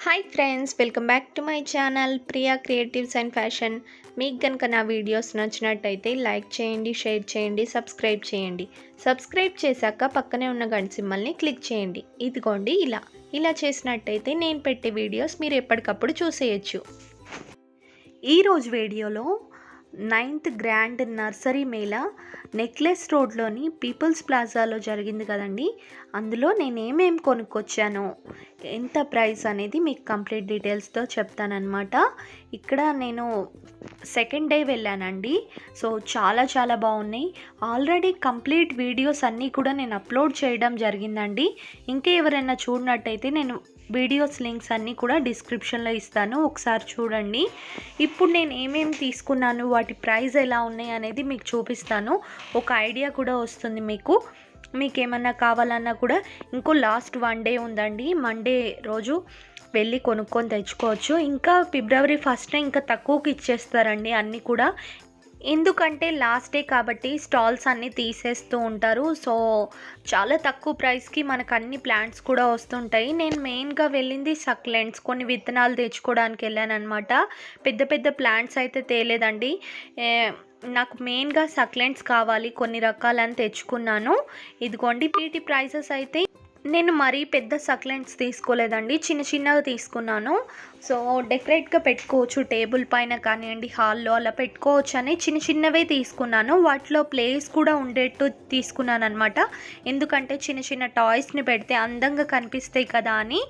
Hi friends, welcome back to my channel Priya creatives and fashion. మీకు కనుక నా videos నచ్చినట్టయితే లైక్ చేయండి, షేర్ చేయండి, సబ్స్క్రైబ్ చేయండి. సబ్స్క్రైబ్ చేశాక పక్కనే ఉన్న గంట సింబల్ని క్లిక్ చేయండి. ఇదిగోండి ఇలా చేసినట్టయితే నేను పెట్టే వీడియోస్ మీరు ఎప్పటికప్పుడు చూసేయచ్చు. ఈరోజు వీడియోలో 9th grand nursery mela necklace రోడ్లోని పీపుల్స్ ప్లాజాలో జరిగింది కదండి. అందులో నేను ఏమేమి కొనుక్కొచ్చానో, ఎంత ప్రైస్ అనేది మీకు కంప్లీట్ డీటెయిల్స్తో చెప్తానన్నమాట. ఇక్కడ నేను సెకండ్ డే వెళ్ళానండి. సో చాలా బాగున్నాయి. ఆల్రెడీ కంప్లీట్ వీడియోస్ అన్నీ కూడా నేను అప్లోడ్ చేయడం జరిగిందండి. ఇంకా ఎవరైనా చూడనట్టయితే నేను వీడియోస్ లింక్స్ అన్నీ కూడా డిస్క్రిప్షన్లో ఇస్తాను, ఒకసారి చూడండి. ఇప్పుడు నేను ఏమేమి తీసుకున్నాను, వాటి ప్రైస్ ఎలా ఉన్నాయి అనేది మీకు చూపిస్తాను. ఒక ఐడియా కూడా వస్తుంది మీకు ఏమన్నా కావాలన్నా కూడా. ఇంకో లాస్ట్ 1 డే ఉందండి. మండే రోజు వెళ్ళి కొనుక్కొని తెచ్చుకోవచ్చు. ఇంకా ఫిబ్రవరి 1st ఇంకా తక్కువకి ఇచ్చేస్తారండి అన్నీ కూడా. ఎందుకంటే లాస్ట్ డే కాబట్టి స్టాల్స్ అన్నీ తీసేస్తూ ఉంటారు. సో చాలా తక్కువ ప్రైస్కి మనకు అన్ని ప్లాంట్స్ కూడా వస్తుంటాయి. నేను మెయిన్గా వెళ్ళింది సక్లెంట్స్, కొన్ని విత్తనాలు తెచ్చుకోవడానికి వెళ్ళాను అనమాట. పెద్ద ప్లాంట్స్ అయితే తేలేదండి. నాకు మెయిన్గా సక్లెంట్స్ కావాలి, కొన్ని రకాలని తెచ్చుకున్నాను. ఇదిగోండి వీటి ప్రైసెస్ అయితే నేను మరీ పెద్ద సక్లెంట్స్ తీసుకోలేదండి, చిన్నగా తీసుకున్నాను. సో డెకరేట్గా పెట్టుకోవచ్చు, టేబుల్ పైన కానివ్వండి, హాల్లో అలా పెట్టుకోవచ్చు అని చిన్నవే తీసుకున్నాను. వాటిలో ప్లేస్ కూడా ఉండేట్టు తీసుకున్నాను అనమాట. ఎందుకంటే చిన్న టాయ్స్ని పెడితే అందంగా కనిపిస్తాయి కదా అని.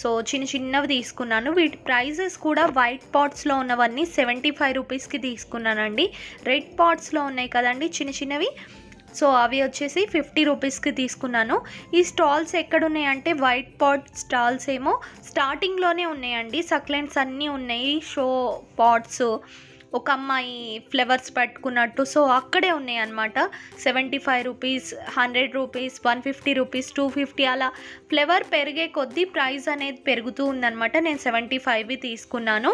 సో చిన్నవి తీసుకున్నాను. వీటి ప్రైజెస్ కూడా వైట్ పాట్స్లో ఉన్నవన్నీ 75 రూపీస్కి తీసుకున్నానండి. రెడ్ పాట్స్లో ఉన్నాయి కదండి చిన్నవి, సో అవి వచ్చేసి 50 రూపీస్కి తీసుకున్నాను. ఈ స్టాల్స్ ఎక్కడున్నాయంటే వైట్ పాట్ స్టాల్స్ ఏమో స్టార్టింగ్లోనే ఉన్నాయండి. సక్లెంట్స్ అన్నీ ఉన్నాయి, షో పాట్స్, ఒక అమ్మాయి ఫ్లవర్స్ పట్టుకున్నట్టు, సో అక్కడే ఉన్నాయి అన్నమాట. 75 రూపీస్, 100 రూపీస్, 150 రూపీస్, 250 అలా ఫ్లేవర్ పెరిగే కొద్దీ ప్రైస్ అనేది పెరుగుతూ ఉందన్నమాట. నేను 75 తీసుకున్నాను.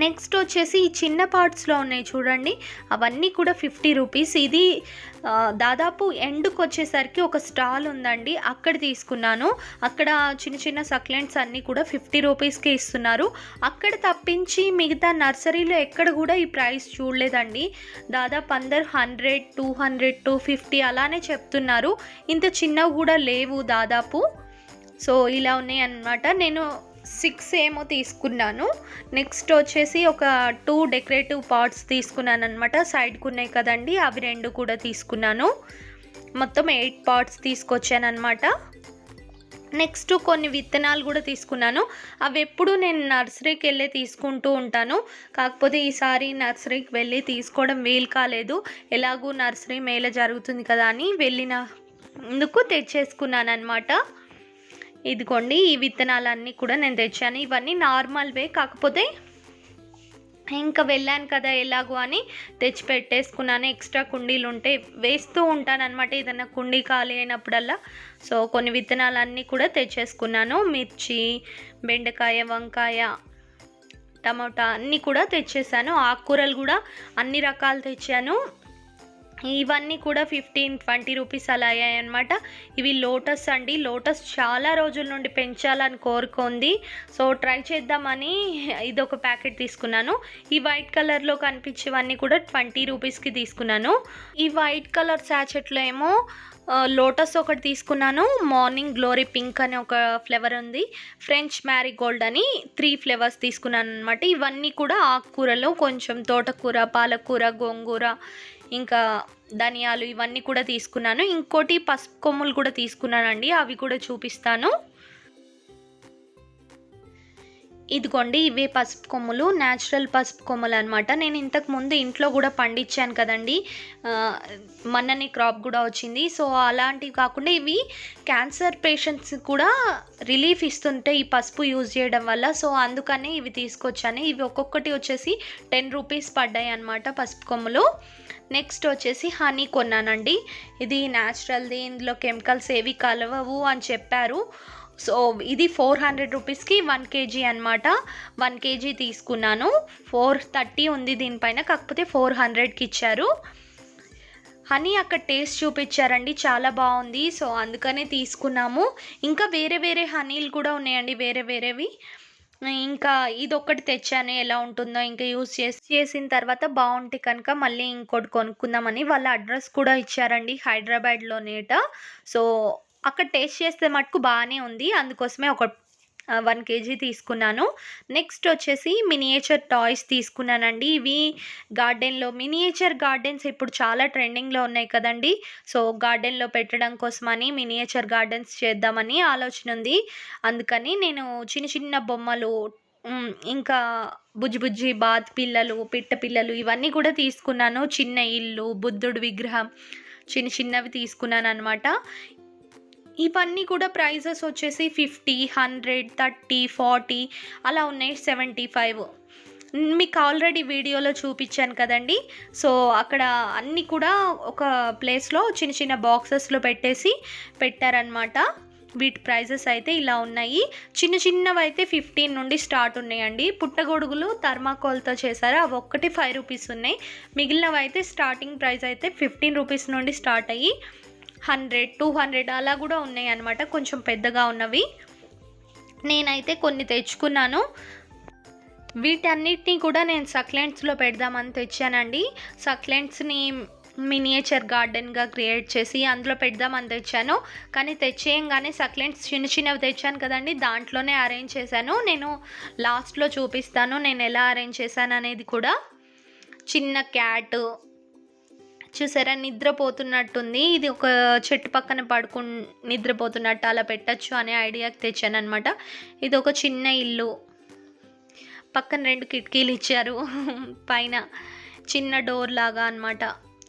నెక్స్ట్ వచ్చేసి ఈ చిన్న పార్ట్స్లో ఉన్నాయి చూడండి, అవన్నీ కూడా 50 రూపీస్. ఇది దాదాపు ఎండ్కి వచ్చేసరికి ఒక స్టాల్ ఉందండి, అక్కడ తీసుకున్నాను. అక్కడ చిన్న సక్లెంట్స్ అన్నీ కూడా 50 రూపీస్కే ఇస్తున్నారు. అక్కడ తప్పించి మిగతా నర్సరీలో ఎక్కడ కూడా ఈ ప్రైస్ చూడలేదండి. దాదాపు అందరు 100, 200, 250 అలానే చెప్తున్నారు. ఇంత చిన్నవి కూడా లేవు దాదాపు. సో ఇలా ఉన్నాయి అన్నమాట. నేను 6 ఏమో తీసుకున్నాను. నెక్స్ట్ వచ్చేసి ఒక 2 డెకరేటివ్ పాట్స్ తీసుకున్నాను అనమాట. సైడ్కు ఉన్నాయి కదండి, అవి 2 కూడా తీసుకున్నాను. మొత్తం 8 పాట్స్ తీసుకొచ్చాను అనమాట. నెక్స్ట్ కొన్ని విత్తనాలు కూడా తీసుకున్నాను. అవి ఎప్పుడు నేను నర్సరీకి వెళ్ళి తీసుకుంటూ ఉంటాను. కాకపోతే ఈసారి నర్సరీకి వెళ్ళి తీసుకోవడం వీలు కాలేదు. ఎలాగూ నర్సరీ మేళ జరుగుతుంది కదా అని వెళ్ళినందుకు తెచ్చేసుకున్నాను అనమాట. ఇదిగోండి ఈ విత్తనాలన్నీ కూడా నేను తెచ్చాను. ఇవన్నీ నార్మల్వే, కాకపోతే ఇంకా వెళ్ళాను కదా ఎలాగో అని తెచ్చి పెట్టేసుకున్నాను. ఎక్స్ట్రా కుండీలు ఉంటే వేస్తూ ఉంటాను అనమాట, ఏదైనా కుండీ ఖాళీ అయినప్పుడల్లా. సో కొన్ని విత్తనాలన్నీ కూడా తెచ్చేసుకున్నాను. మిర్చి, బెండకాయ, వంకాయ, టమాటా అన్నీ కూడా తెచ్చేసాను. ఆకుకూరలు కూడా అన్ని రకాలు తెచ్చాను. ఇవన్నీ కూడా 15-20 రూపీస్ అలా అయ్యాయన్నమాట. ఇవి లోటస్ అండి. లోటస్ చాలా రోజుల నుండి పెంచాలని కోరుకుంది, సో ట్రై చేద్దామని ఇదొక ప్యాకెట్ తీసుకున్నాను. ఈ వైట్ కలర్లో కనిపించేవన్నీ కూడా 20 రూపీస్కి తీసుకున్నాను. ఈ వైట్ కలర్ శాచెట్లో ఏమో లోటస్ ఒకటి తీసుకున్నాను, మార్నింగ్ గ్లోరీ పింక్ అనే ఒక ఫ్లేవర్ ఉంది, ఫ్రెంచ్ మ్యారీగోల్డ్ అని 3 ఫ్లేవర్స్ తీసుకున్నాను అనమాట. ఇవన్నీ కూడా ఆకుకూరలు, కొంచెం తోటకూర, పాలకూర, గోంగూర, ఇంకా ధనియాలు ఇవన్నీ కూడా తీసుకున్నాను. ఇంకోటి పసుపు కొమ్ములు కూడా తీసుకున్నానండి, అవి కూడా చూపిస్తాను. ఇదిగోండి ఇవే పసుపు కొమ్ములు, న్యాచురల్ పసుపు కొమ్ములు అనమాట. నేను ఇంతకు ముందు ఇంట్లో కూడా పండించాను కదండి, మొన్ననే క్రాప్ కూడా వచ్చింది. సో అలాంటివి కాకుండా ఇవి క్యాన్సర్ పేషెంట్స్ కూడా రిలీఫ్ ఇస్తుంటే ఈ పసుపు యూజ్ చేయడం వల్ల, సో అందుకనే ఇవి తీసుకొచ్చాను. ఇవి ఒక్కొక్కటి వచ్చేసి 10 రూపీస్ పడ్డాయి అనమాట పసుపు కొమ్ములు. నెక్స్ట్ వచ్చేసి హనీ కొన్నానండి. ఇది న్యాచురల్ది, ఇందులో కెమికల్స్ ఏవి కలవవు అని చెప్పారు. సో ఇది 400 రూపీస్కి 1 kg అనమాట. 1 kg తీసుకున్నాను. 430 ఉంది దీనిపైన, కాకపోతే 400కి ఇచ్చారు. హనీ అక్కడ టేస్ట్ చూపించారండి, చాలా బాగుంది. సో అందుకనే తీసుకున్నాము. ఇంకా వేరే వేరే హనీలు కూడా ఉన్నాయండి, వేరే వేరేవి. ఇంకా ఇదొక్కటి తెచ్చాను, ఎలా ఉంటుందో ఇంకా యూజ్ చేసిన తర్వాత బాగుంటే కనుక మళ్ళీ ఇంకోటి కొనుక్కుందామని. వాళ్ళ అడ్రస్ కూడా ఇచ్చారండి, హైదరాబాద్లోనేట. సో అక్కడ టేస్ట్ చేస్తే మటుకు బాగానే ఉంది, అందుకోసమే ఒక 1 kg తీసుకున్నాను. నెక్స్ట్ వచ్చేసి మినియేచర్ టాయ్స్ తీసుకున్నానండి. ఇవి గార్డెన్లో మినియేచర్ గార్డెన్స్ ఇప్పుడు చాలా ట్రెండింగ్లో ఉన్నాయి కదండి. సో గార్డెన్లో పెట్టడం కోసమని మినియేచర్ గార్డెన్స్ చేద్దామని ఆలోచన ఉంది. అందుకని నేను చిన్న చిన్న బొమ్మలు, ఇంకా బుజ్జి బుజ్జి బాత్ పిల్లలు, పిట్ట పిల్లలు ఇవన్నీ కూడా తీసుకున్నాను. చిన్న ఇల్లు, బుద్ధుడు విగ్రహం, చిన్న చిన్నవి తీసుకున్నాను అనమాట. ఇవన్నీ కూడా ప్రైజెస్ వచ్చేసి 50, 100, 30, 40 అలా ఉన్నాయి, 75. మీకు ఆల్రెడీ వీడియోలో చూపించాను కదండి. సో అక్కడ అన్నీ కూడా ఒక ప్లేస్లో చిన్న చిన్న బాక్సెస్లో పెట్టారనమాట. వీటి ప్రైజెస్ అయితే ఇలా ఉన్నాయి. చిన్న చిన్నవి అయితే 15 నుండి స్టార్ట్ ఉన్నాయండి. పుట్టగొడుగులు థర్మాకోల్తో చేశారు, అవి ఒక్కటి 5 రూపీస్ ఉన్నాయి. మిగిలినవి అయితే స్టార్టింగ్ ప్రైస్ అయితే 15 రూపీస్ నుండి స్టార్ట్ అయ్యి 100, 200 అలా కూడా ఉన్నాయి అన్నమాట, కొంచెం పెద్దగా ఉన్నవి. నేనైతే కొన్ని తెచ్చుకున్నాను. వీటన్నిటిని కూడా నేను సక్లెంట్స్లో పెడదామని తెచ్చానండి. సక్లెంట్స్ని మినియేచర్ గార్డెన్గా క్రియేట్ చేసి అందులో పెడదామని తెచ్చాను. కానీ తెచ్చేయంగానే సక్లెంట్స్ చిన్న చిన్నవి తెచ్చాను కదండి, దాంట్లోనే అరేంజ్ చేశాను. నేను లాస్ట్లో చూపిస్తాను నేను ఎలా అరేంజ్ చేశాను అనేది కూడా. చిన్న క్యాట్ చూసారా, నిద్రపోతున్నట్టుంది. ఇది ఒక చెట్టు పక్కన నిద్రపోతున్నట్టు అలా పెట్టచ్చు అనే ఐడియాకి తెచ్చాను అనమాట. ఇది ఒక చిన్న ఇల్లు, పక్కన 2 కిటికీలు ఇచ్చారు, పైన చిన్న డోర్ లాగా అనమాట.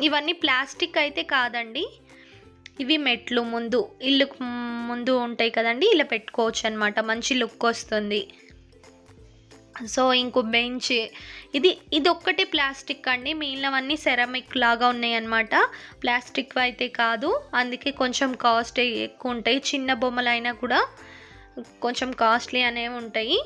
ఇవన్నీ ప్లాస్టిక్ అయితే కాదండి, ఇవి మెట్లు ఇల్లుకు ముందు ఉంటాయి కదండి, ఇలా పెట్టుకోవచ్చు అనమాట, మంచి లుక్ వస్తుంది. సో ఇంకో బెంచ్, ఇది ఒక్కటే ప్లాస్టిక్ అండి, మిగిలినవన్నీ సెరామిక్ లాగా ఉన్నాయి అన్నమాట, ప్లాస్టిక్ అయితే కాదు. అందుకే కొంచెం కాస్ట్ ఎక్కువ ఉంటాయి. చిన్న బొమ్మలైనా కూడా కొంచెం కాస్ట్లీ అనేవి ఉంటాయి.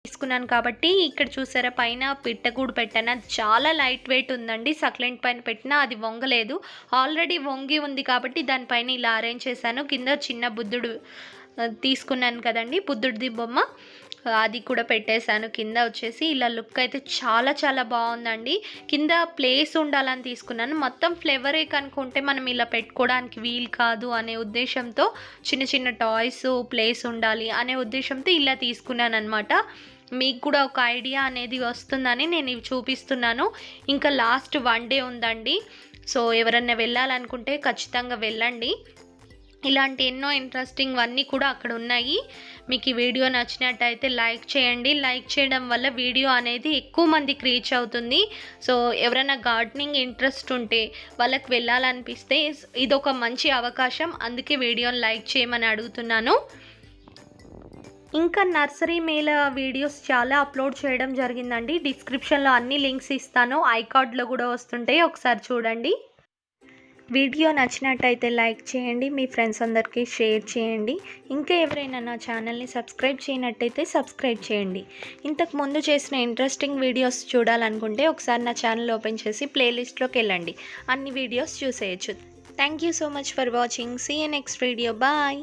తీసుకున్నాను కాబట్టి ఇక్కడ చూసారా, పైన పిట్టగూడు పెట్టాను. అది చాలా లైట్ వెయిట్ ఉందండి, సక్లెంట్ పైన పెట్టినా అది వంగలేదు. ఆల్రెడీ వంగి ఉంది కాబట్టి దానిపైన ఇలా అరేంజ్ చేశాను. కింద చిన్న బుద్ధుడు తీసుకున్నాను కదండి, బుద్ధుడిది బొమ్మ, అది కూడా పెట్టేశాను. కింద వచ్చేసి ఇలా లుక్ అయితే చాలా చాలా బాగుందండి. కింద ప్లేస్ ఉండాలని తీసుకున్నాను. మొత్తం ఫ్లేవరే కనుక్కుంటే మనం ఇలా పెట్టుకోవడానికి వీలు కాదు అనే ఉద్దేశంతో, చిన్న చిన్న టాయ్స్ ప్లేస్ ఉండాలి అనే ఉద్దేశంతో ఇలా తీసుకున్నాను అనమాట. మీకు కూడా ఒక ఐడియా అనేది వస్తుందని నేను ఇవి చూపిస్తున్నాను. ఇంకా లాస్ట్ 1 డే ఉందండి. సో ఎవరన్నా వెళ్ళాలనుకుంటే ఖచ్చితంగా వెళ్ళండి. ఇలాంటి ఎన్నో ఇంట్రెస్టింగ్ అన్నీ కూడా అక్కడ ఉన్నాయి. మీకు ఈ వీడియో నచ్చినట్టయితే లైక్ చేయండి. లైక్ చేయడం వల్ల వీడియో అనేది ఎక్కువ మందికి రీచ్ అవుతుంది. సో ఎవరైనా గార్డెనింగ్ ఇంట్రెస్ట్ ఉంటే, వాళ్ళకి వెళ్ళాలనిపిస్తే ఇదొక మంచి అవకాశం. అందుకే వీడియోని లైక్ చేయమని అడుగుతున్నాను. ఇంకా నర్సరీ మేళ వీడియోస్ చాలా అప్లోడ్ చేయడం జరిగిందండి. డిస్క్రిప్షన్లో అన్ని లింక్స్ ఇస్తాను, ఐకార్డ్లో కూడా వస్తుంటాయి, ఒకసారి చూడండి. వీడియో నచ్చినట్టయితే లైక్ చేయండి, మీ ఫ్రెండ్స్ అందరికీ షేర్ చేయండి. ఇంకా ఎవరైనా నా ఛానల్ని సబ్స్క్రైబ్ చేయనట్టయితే సబ్స్క్రైబ్ చేయండి. ఇంతకు ముందు చేసిన ఇంట్రెస్టింగ్ వీడియోస్ చూడాలనుకుంటే ఒకసారి నా ఛానల్ ఓపెన్ చేసి ప్లేలిస్ట్లోకి వెళ్ళండి, అన్ని వీడియోస్ చూసేయచ్చు. Thank you so much for watching. See you next video. Bye.